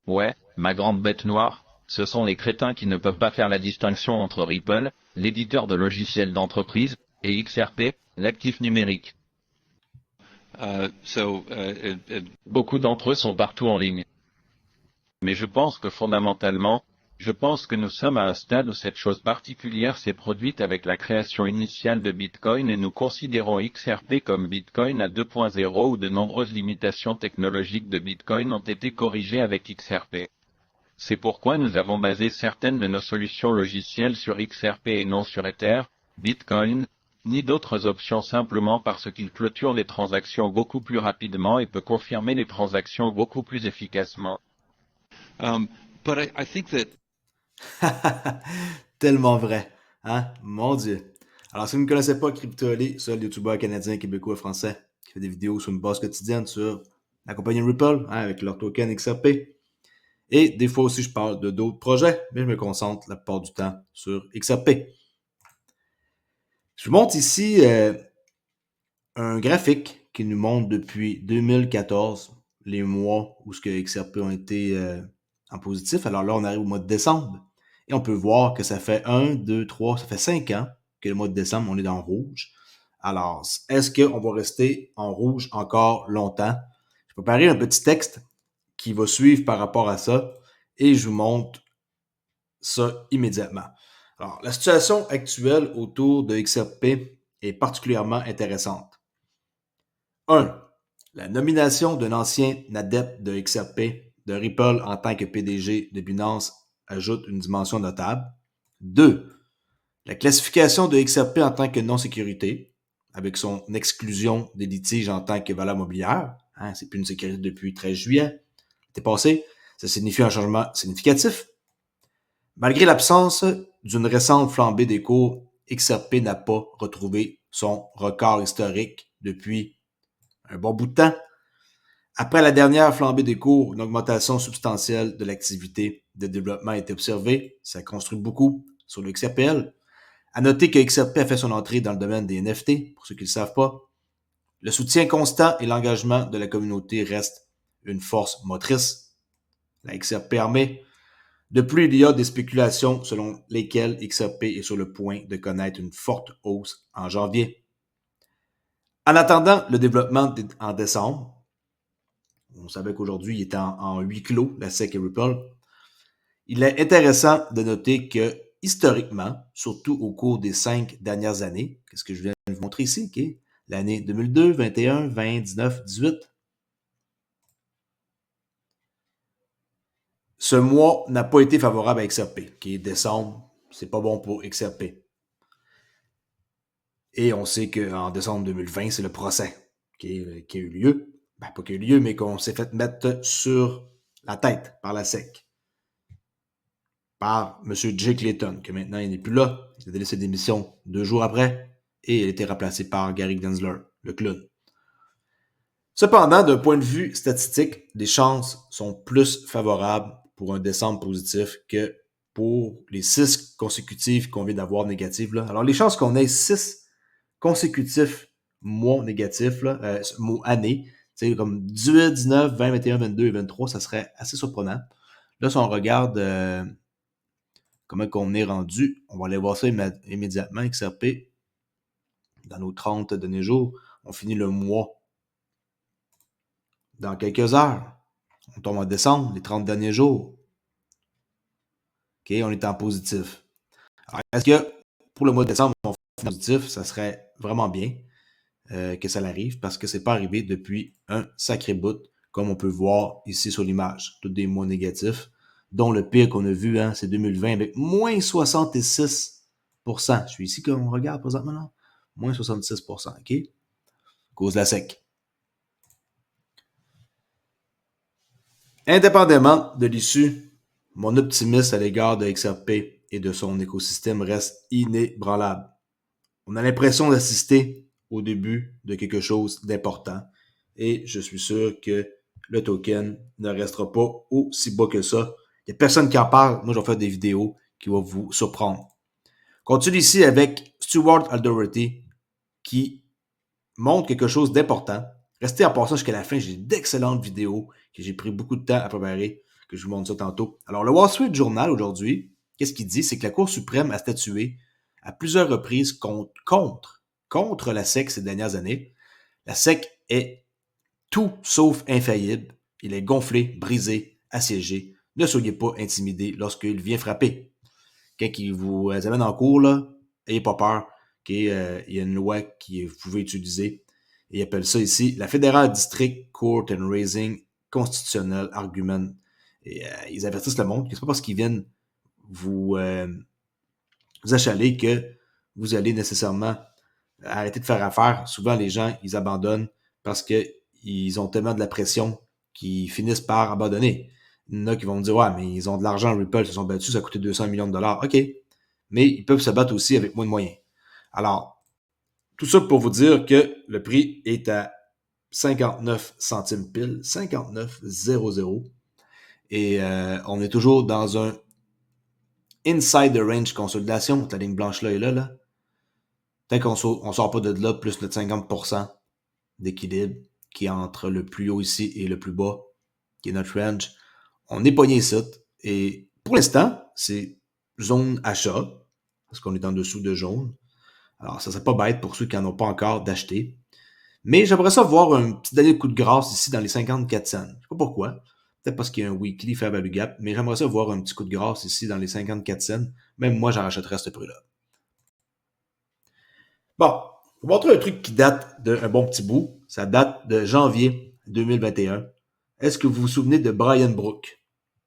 Ouais, ma grande bête noire, ce sont les crétins qui ne peuvent pas faire la distinction entre Ripple, l'éditeur de logiciels d'entreprise, et XRP, l'actif numérique. Beaucoup d'entre eux sont partout en ligne. Mais je pense que nous sommes à un stade où cette chose particulière s'est produite avec la création initiale de Bitcoin et nous considérons XRP comme Bitcoin à 2.0 où de nombreuses limitations technologiques de Bitcoin ont été corrigées avec XRP. C'est pourquoi nous avons basé certaines de nos solutions logicielles sur XRP et non sur Ether, Bitcoin, ni d'autres options simplement parce qu'il clôture les transactions beaucoup plus rapidement et peut confirmer les transactions beaucoup plus efficacement. Tellement vrai. Hein? Mon Dieu. Alors, si vous ne connaissez pas Crypto.ly, c'est le youtubeur canadien, québécois, français qui fait des vidéos sur une base quotidienne sur la compagnie Ripple, hein, avec leur token XRP. Et des fois aussi, je parle de d'autres projets, mais je me concentre la plupart du temps sur XRP. Je vous montre ici un graphique qui nous montre depuis 2014 les mois où ce que XRP ont été en positif. Alors là, on arrive au mois de décembre et on peut voir que ça fait 1, 2, 3, ça fait 5 ans que le mois de décembre, on est dans le rouge. Alors, est-ce qu'on va rester en rouge encore longtemps? Je vais préparer un petit texte qui va suivre par rapport à ça et je vous montre ça immédiatement. Alors, la situation actuelle autour de XRP est particulièrement intéressante. 1. La nomination d'un ancien adepte de XRP de Ripple en tant que PDG de Binance ajoute une dimension notable. 2. La classification de XRP en tant que non-sécurité, avec son exclusion des litiges en tant que valeur mobilière. Hein, c'est plus une sécurité depuis 13 juillet. L'été passé, ça signifie un changement significatif. Malgré l'absence d'une récente flambée des cours, XRP n'a pas retrouvé son record historique depuis un bon bout de temps. Après la dernière flambée des cours, une augmentation substantielle de l'activité de développement a été observée. Ça construit beaucoup sur le XRPL. À noter que XRP a fait son entrée dans le domaine des NFT, pour ceux qui ne le savent pas. Le soutien constant et l'engagement de la communauté restent une force motrice. La XRP armée. De plus, il y a des spéculations selon lesquelles XRP est sur le point de connaître une forte hausse en janvier. En attendant le développement en décembre, on savait qu'aujourd'hui, il était en huis clos, la SEC et Ripple. Il est intéressant de noter que, historiquement, surtout au cours des 5 dernières années, qu'est-ce que je viens de vous montrer ici, okay? L'année 2002, 21, 20, 19, 18, ce mois n'a pas été favorable à XRP. Okay? Décembre, c'est pas bon pour XRP. Et on sait qu'en décembre 2020, c'est le procès qui a eu lieu. Ben, pas qui a eu lieu, mais qu'on s'est fait mettre sur la tête par la SEC. Par M. Jay Clayton, que maintenant il n'est plus là. Il a délaissé ses démissions 2 jours après et il a été remplacé par Gary Gensler, le clown. Cependant, d'un point de vue statistique, les chances sont plus favorables pour un décembre positif que pour les 6 consécutifs qu'on vient d'avoir négatives. Là. Alors, les chances qu'on ait 6 consécutifs mois négatifs, mots années, comme 18, 19, 20, 21, 22 et 23, ça serait assez surprenant. Là, si on regarde comment on est rendu, on va aller voir ça immédiatement, XRP. Dans nos 30 derniers jours, on finit le mois dans quelques heures. On tombe en décembre, les 30 derniers jours. OK, on est en positif. Alors, est-ce que pour le mois de décembre, on fait positif, ça serait vraiment bien que ça l'arrive parce que c'est pas arrivé depuis un sacré bout, comme on peut voir ici sur l'image. Tous des mois négatifs, dont le pire qu'on a vu, hein, c'est 2020 avec moins 66%. Je suis ici qu'on regarde présentement, là. Moins 66%, OK? À cause de la SEC. Indépendamment de l'issue, mon optimisme à l'égard de XRP et de son écosystème reste inébranlable. On a l'impression d'assister au début de quelque chose d'important et je suis sûr que le token ne restera pas aussi bas que ça. Il n'y a personne qui en parle. Moi, je vais faire des vidéos qui vont vous surprendre. Continue ici avec Stuart Alderweireld qui montre quelque chose d'important. Restez en passant jusqu'à la fin. J'ai d'excellentes vidéos que j'ai pris beaucoup de temps à préparer que je vous montre ça tantôt. Alors, le Wall Street Journal, aujourd'hui, qu'est-ce qu'il dit? C'est que la Cour suprême a statué à plusieurs reprises contre la SEC ces dernières années. La SEC est tout sauf infaillible. Il est gonflé, brisé, assiégé. Ne soyez pas intimidés lorsqu'il vient frapper. Quand il vous amène en cours, là, n'ayez pas peur qu'il y a une loi que vous pouvez utiliser. Et il appelle ça ici la Federal District Court and Raising Constitutional Argument. Et ils avertissent le monde que c'est pas parce qu'ils viennent vous achaler que vous allez nécessairement arrêter de faire affaire. Souvent, les gens, ils abandonnent parce qu'ils ont tellement de la pression qu'ils finissent par abandonner. Il y en a qui vont me dire « Ouais, mais ils ont de l'argent, Ripple, ils se sont battus, ça a coûté 200 millions de dollars. » OK, mais ils peuvent se battre aussi avec moins de moyens. Alors, tout ça pour vous dire que le prix est à 59 centimes pile, 59,00. Et on est toujours dans un inside the range consolidation. Ta ligne blanche là est là. Tant qu'on sort pas de là, plus de 50% d'équilibre qui est entre le plus haut ici et le plus bas, qui est notre range. On est pogné ici. Et pour l'instant, c'est zone achat, parce qu'on est en dessous de jaune. Alors, ça serait pas bête pour ceux qui n'en ont pas encore d'acheter. Mais j'aimerais ça voir un petit dernier coup de grâce ici dans les 54 cents. Je sais pas pourquoi. Peut-être parce qu'il y a un weekly fair value gap, mais j'aimerais ça voir un petit coup de grâce ici dans les 54 cents. Même moi, j'en rachèterais à ce prix-là. Bon, je vais vous montrer un truc qui date d'un bon petit bout. Ça date de janvier 2021. Est-ce que vous vous souvenez de Brian Brook?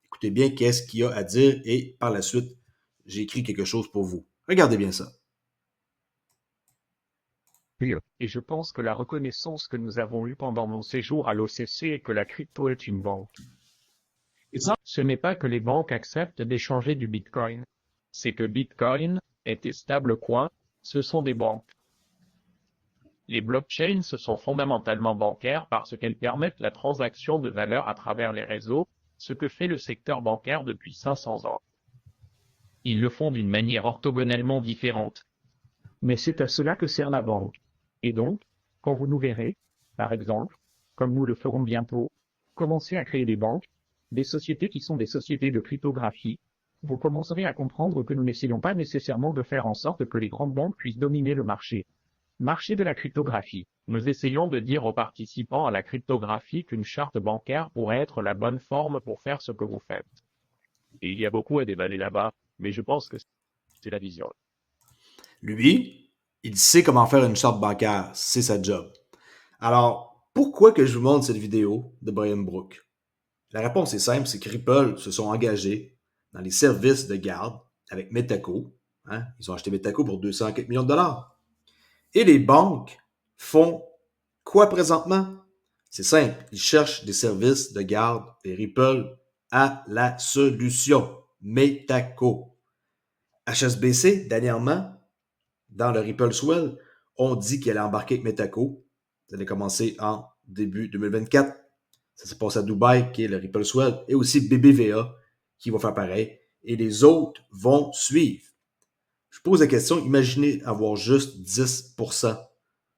Écoutez bien qu'est-ce qu'il y a à dire et par la suite, j'ai écrit quelque chose pour vous. Regardez bien ça. Et je pense que la reconnaissance que nous avons eue pendant mon séjour à l'OCC est que la crypto est une banque. Et ça, ce n'est pas que les banques acceptent d'échanger du Bitcoin. C'est que Bitcoin est des stablecoins, ce sont des banques. Les blockchains sont fondamentalement bancaires parce qu'elles permettent la transaction de valeur à travers les réseaux, ce que fait le secteur bancaire depuis 500 ans. Ils le font d'une manière orthogonalement différente. Mais c'est à cela que sert la banque. Et donc, quand vous nous verrez, par exemple, comme nous le ferons bientôt, commencer à créer des banques, des sociétés qui sont des sociétés de cryptographie, vous commencerez à comprendre que nous n'essayons pas nécessairement de faire en sorte que les grandes banques puissent dominer le marché. Marché de la cryptographie. Nous essayons de dire aux participants à la cryptographie qu'une charte bancaire pourrait être la bonne forme pour faire ce que vous faites. Et il y a beaucoup à déballer là-bas, mais je pense que c'est la vision. Lui, il sait comment faire une charte bancaire. C'est sa job. Alors, pourquoi que je vous montre cette vidéo de Brian Brook? La réponse est simple, c'est que Ripple se sont engagés dans les services de garde avec Metaco. Hein? Ils ont acheté Metaco pour 204 millions de dollars. Et les banques font quoi présentement? C'est simple, ils cherchent des services de garde et Ripple a la solution. Metaco. HSBC, dernièrement, dans le Ripple Swell, on dit qu'elle a embarqué avec Metaco. Ça allait commencer en début 2024. Ça se passe à Dubaï, qui est le Ripple Swell, et aussi BBVA, qui va faire pareil. Et les autres vont suivre. Je pose la question, imaginez avoir juste 10%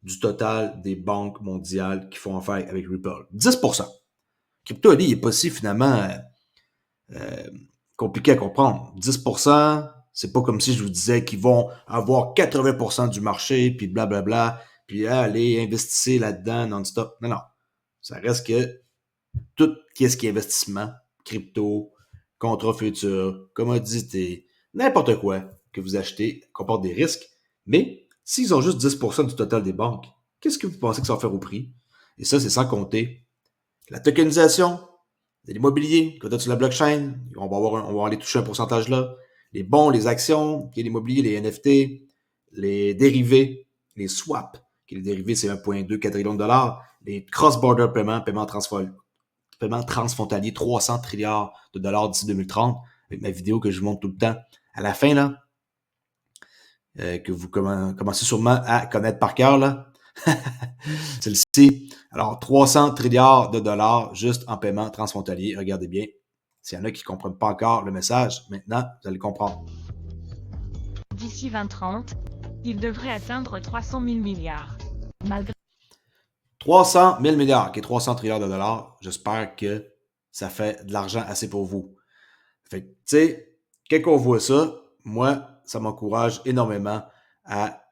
du total des banques mondiales qui font affaire avec Ripple. 10%. Crypto, il n'est pas si finalement compliqué à comprendre. 10%, c'est pas comme si je vous disais qu'ils vont avoir 80% du marché, puis blablabla, puis allez, investissez là-dedans non-stop. Non, non. Ça reste que tout ce qui est investissement, crypto, contrats futurs, commodités, n'importe quoi que vous achetez comporte des risques. Mais s'ils ont juste 10% du total des banques, qu'est-ce que vous pensez que ça va faire au prix? Et ça, c'est sans compter la tokenisation de l'immobilier, quand tu es sur la blockchain, on va aller toucher un pourcentage là. Les bons, les actions, qui est l'immobilier, les NFT, les dérivés, les swaps, qui est les dérivés, c'est 1,2 quadrillion de dollars, les cross-border paiements transfrontaliers, 300 trilliards de dollars d'ici 2030, avec ma vidéo que je vous montre tout le temps. À la fin, là, que vous commencez sûrement à connaître par cœur, là. Celle-ci. Alors, 300 trilliards de dollars juste en paiement transfrontalier. Regardez bien. S'il y en a qui ne comprennent pas encore le message, maintenant, vous allez comprendre. D'ici 2030, il devrait atteindre 300 000 milliards. Malgré 300 000 milliards, qui est 300 trilliards de dollars. J'espère que ça fait de l'argent assez pour vous. Fait que, tu sais, quand on voit ça, moi, ça m'encourage énormément à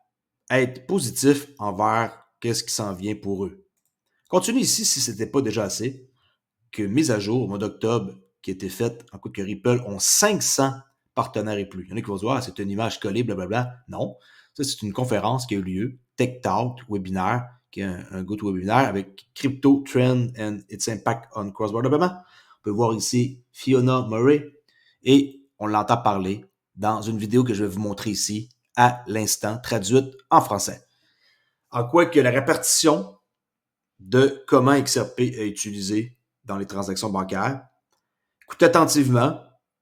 être positif envers qu'est-ce qui s'en vient pour eux. Continue ici si ce n'était pas déjà assez, que mise à jour au mois d'octobre qui a été faite en quoi que Ripple ont 500 partenaires et plus. Il y en a qui vont se dire, ah, c'est une image collée, blablabla. Non, ça c'est une conférence qui a eu lieu, Tech Talk webinaire, qui est un GoToWebinar avec Crypto Trend and its Impact on Cross-Border Payment. On peut voir ici Fiona Murray et on l'entend parler dans une vidéo que je vais vous montrer ici à l'instant, traduite en français. En quoi que la répartition de comment XRP est utilisé dans les transactions bancaires. Écoutez attentivement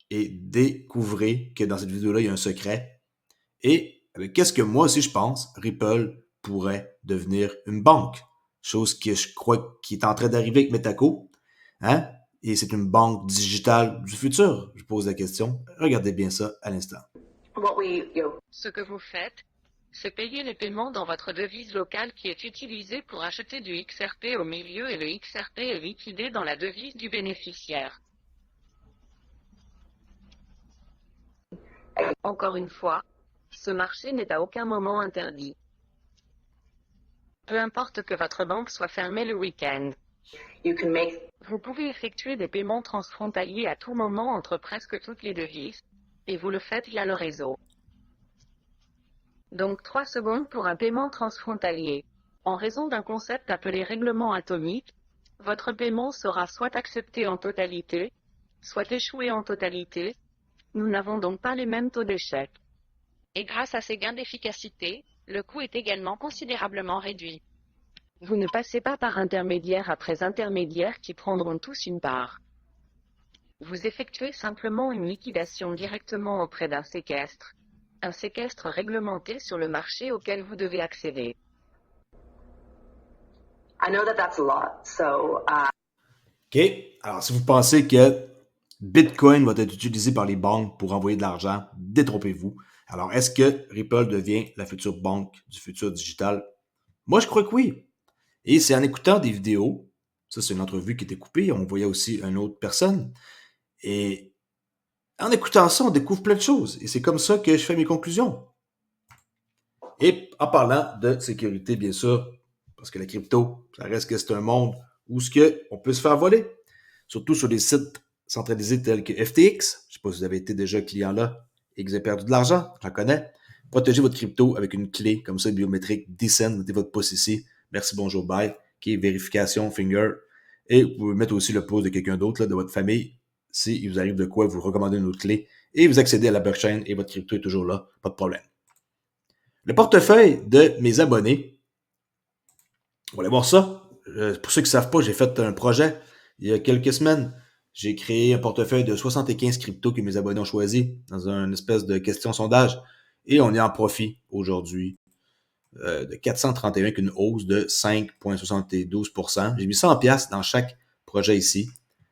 et découvrez que dans cette vidéo-là, il y a un secret. Et qu'est-ce que moi aussi je pense, Ripple pourrait devenir une banque. Chose que je crois qui est en train d'arriver avec Metaco. Hein? Et c'est une banque digitale du futur. Je pose la question. Regardez bien ça à l'instant. Ce que vous faites, c'est payer les paiements dans votre devise locale qui est utilisée pour acheter du XRP au milieu et le XRP est liquidé dans la devise du bénéficiaire. Encore une fois, ce marché n'est à aucun moment interdit. Peu importe que votre banque soit fermée le week-end. Vous pouvez effectuer des paiements transfrontaliers à tout moment entre presque toutes les devises, et vous le faites via le réseau. Donc 3 secondes pour un paiement transfrontalier. En raison d'un concept appelé règlement atomique, votre paiement sera soit accepté en totalité, soit échoué en totalité. Nous n'avons donc pas les mêmes taux d'échec. Et grâce à ces gains d'efficacité, le coût est également considérablement réduit. Vous ne passez pas par intermédiaire après intermédiaire qui prendront tous une part. Vous effectuez simplement une liquidation directement auprès d'un séquestre. Un séquestre réglementé sur le marché auquel vous devez accéder. OK. Alors, si vous pensez que Bitcoin va être utilisé par les banques pour envoyer de l'argent, détrompez-vous. Alors, est-ce que Ripple devient la future banque du futur digital? Moi, je crois que oui. Et c'est en écoutant des vidéos, ça c'est une entrevue qui était coupée, on voyait aussi une autre personne, et en écoutant ça, on découvre plein de choses. Et c'est comme ça que je fais mes conclusions. Et en parlant de sécurité, bien sûr, parce que la crypto, ça reste que c'est un monde où on peut se faire voler. Surtout sur des sites centralisés tels que FTX. Je ne sais pas si vous avez été déjà client là et que vous avez perdu de l'argent, j'en connais. Protégez votre crypto avec une clé comme ça, biométrique, Descend, mettez votre pouce ici. Merci, bonjour, bye, qui est vérification, finger. Et vous pouvez mettre aussi le pouce de quelqu'un d'autre, de votre famille, s'il vous arrive de quoi, vous recommandez une autre clé. Et vous accédez à la blockchain et votre crypto est toujours là, pas de problème. Le portefeuille de mes abonnés, on va aller voir ça. Pour ceux qui ne savent pas, j'ai fait un projet il y a quelques semaines. J'ai créé un portefeuille de 75 cryptos que mes abonnés ont choisi dans une espèce de question-sondage. Et on est en profit aujourd'hui de 431 avec une hausse de 5,72%. J'ai mis 100$ dans chaque projet ici.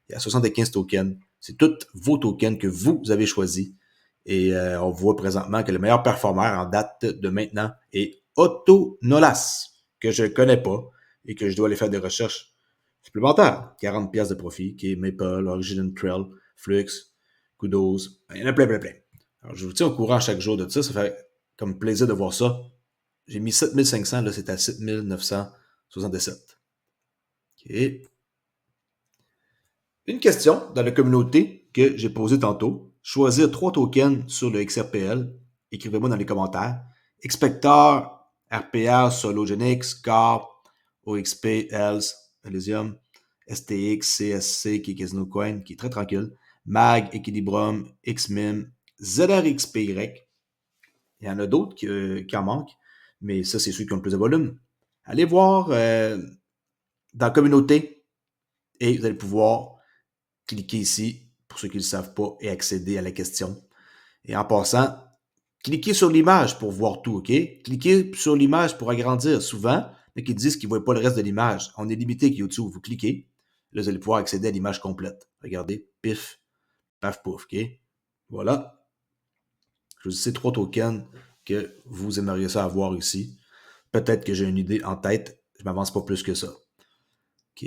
Il y a 75 tokens. C'est tous vos tokens que vous avez choisis. Et on voit présentement que le meilleur performeur en date de maintenant est Autonolas, que je ne connais pas et que je dois aller faire des recherches supplémentaires. 40$ de profit, qui est Maple, Origin Trail, Flux, Kudos. Il y en a plein. Alors, je vous tiens au courant chaque jour de ça. Ça fait comme plaisir de voir ça. J'ai mis 7500, là, c'est à 7977. OK. Une question dans la communauté que j'ai posée tantôt. Choisir 3 tokens sur le XRPL. Écrivez-moi dans les commentaires. Expector, RPR, Sologenix, CAR, OXP, ELS, Elysium, STX, CSC, qui est Casino Coin, qui est très tranquille. MAG, Equilibrum, XMIM, ZRXPY. Il y en a d'autres qui en manquent, mais ça, c'est ceux qui ont le plus de volume. Allez voir dans la communauté et vous allez pouvoir cliquer ici, pour ceux qui ne le savent pas, et accéder à la question. Et en passant, cliquez sur l'image pour voir tout, OK? Cliquez sur l'image pour agrandir. Souvent, il y en a qui disent qu'ils ne voient pas le reste de l'image. On est limité avec YouTube. Vous cliquez, là, vous allez pouvoir accéder à l'image complète. Regardez, pif, paf, pouf, OK? Voilà. Je vous dis ces 3 tokens que vous aimeriez ça avoir ici. Peut-être que j'ai une idée en tête. Je ne m'avance pas plus que ça. OK.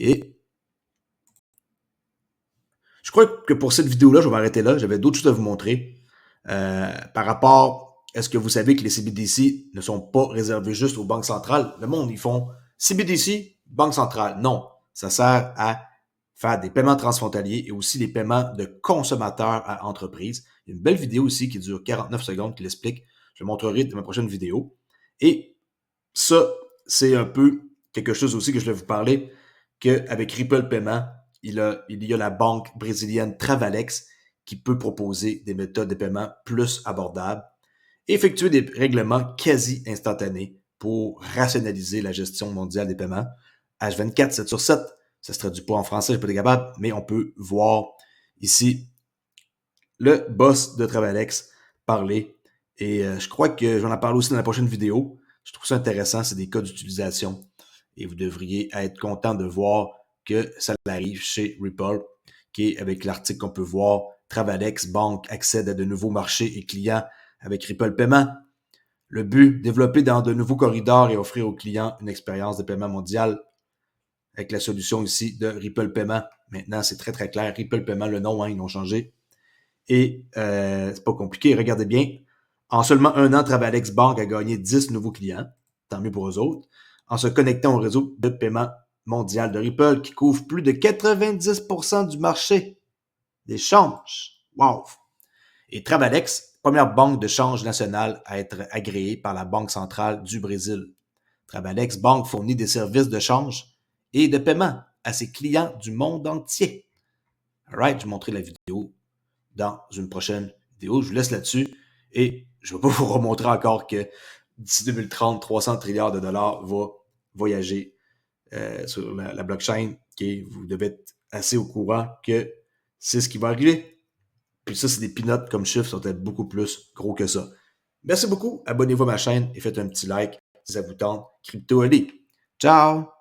Je crois que pour cette vidéo-là, je vais m'arrêter là. J'avais d'autres choses à vous montrer. Par rapport, est-ce que vous savez que les CBDC ne sont pas réservés juste aux banques centrales? Le monde, ils font CBDC, banque centrale. Non, ça sert à faire des paiements transfrontaliers et aussi des paiements de consommateurs à entreprises. Il y a une belle vidéo ici qui dure 49 secondes qui l'explique. Je le montrerai dans ma prochaine vidéo. Et ça, c'est un peu quelque chose aussi que je vais vous parler, qu'avec Ripple Paiement, il y a la banque brésilienne Travelex qui peut proposer des méthodes de paiement plus abordables et effectuer des règlements quasi instantanés pour rationaliser la gestion mondiale des paiements. H24, 7 sur 7, ça se traduit pas en français, je ne suis pas capable, mais on peut voir ici le boss de Travelex parler. Et je crois que j'en parle aussi dans la prochaine vidéo. Je trouve ça intéressant, c'est des cas d'utilisation. Et vous devriez être content de voir que ça arrive chez Ripple, qui est avec l'article qu'on peut voir, Travelex Bank accède à de nouveaux marchés et clients avec Ripple Paiement. Le but, développer dans de nouveaux corridors et offrir aux clients une expérience de paiement mondial avec la solution ici de Ripple Paiement. Maintenant, c'est très, très clair. Ripple Paiement, le nom, ils l'ont changé. Et c'est pas compliqué, regardez bien. En seulement un an, Travelex Bank a gagné 10 nouveaux clients. Tant mieux pour eux autres. En se connectant au réseau de paiement mondial de Ripple qui couvre plus de 90% du marché des changes. Wow! Et Travelex, première banque de change nationale à être agréée par la Banque centrale du Brésil. Travelex Bank fournit des services de change et de paiement à ses clients du monde entier. Alright, je vais montrer la vidéo dans une prochaine vidéo. Je vous laisse là-dessus et je ne vais pas vous remontrer encore que d'ici 2030, 300 trilliards de dollars va voyager sur la blockchain. Okay? Vous devez être assez au courant que c'est ce qui va arriver. Puis ça, c'est des peanuts comme chiffres, ça va être beaucoup plus gros que ça. Merci beaucoup, abonnez-vous à ma chaîne et faites un petit like si ça vous tente. Crypto Ali. Ciao!